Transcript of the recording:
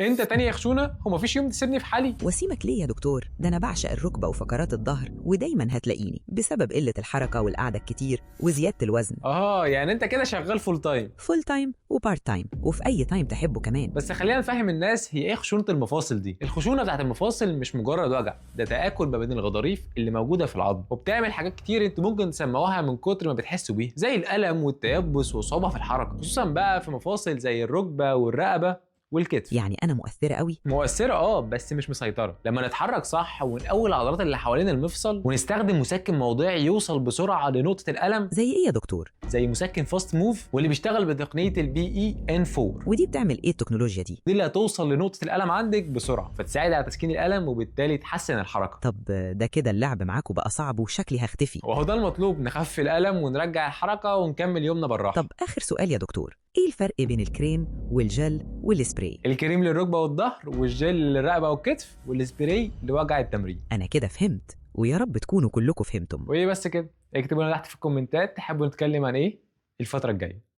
انت تاني يا خشونه، هو مفيش يوم تسيبني في حالي؟ وسيمك ليه يا دكتور؟ ده أنا بعشق الركبة وفقرات الظهر، ودايما هتلاقيني بسبب قلة الحركة والقعدة الكتير وزيادة الوزن. يعني انت كده شغال فول تايم. فول تايم وبارت تايم وفي أي تايم تحبه كمان. بس خلينا نفهم الناس هي ايه خشونه المفاصل دي. الخشونه بتاعت المفاصل مش مجرد وجع، ده تآكل ما بين الغضاريف اللي موجوده في العظم، وبتعمل حاجات كتير انتوا ممكن تسمعوها من كتر ما بتحسوا بيها، زي الالم والتيبس والصعوبه في الحركه، خصوصا بقى في مفاصل زي الركبه والرقبه والكتف. يعني أنا مؤثرة قوي؟ مؤثرة بس مش مسيطرة. لما نتحرك صح ونقوي العضلات اللي حوالين المفصل ونستخدم مسكن موضعي يوصل بسرعة لنقطة الألم، زي إيه يا دكتور؟ زي مسكن فاست موف واللي بيشتغل بتقنية البي اي ان 4. ودي بتعمل إيه التكنولوجيا دي؟ دي اللي هتوصل لنقطة الألم عندك بسرعة، فتساعد على تسكين الألم وبالتالي تحسن الحركة. طب ده كده اللعب معاكوا بقى صعب وشكلي هختفي. وهو ده المطلوب، نخفف الألم ونرجع الحركة ونكمل يومنا بالراحة. طب آخر سؤال يا دكتور، إيه الفرق بين الكريم والجل والسبراي؟ الكريم للركبة والظهر، والجل للرقبة والكتف، والسبراي لوجع التمرين. أنا كده فهمت، ويا رب تكونوا كلكم فهمتم. وإيه بس كده؟ اكتبوا لنا تحت في الكومنتات تحبوا نتكلم عن إيه الفترة الجاية.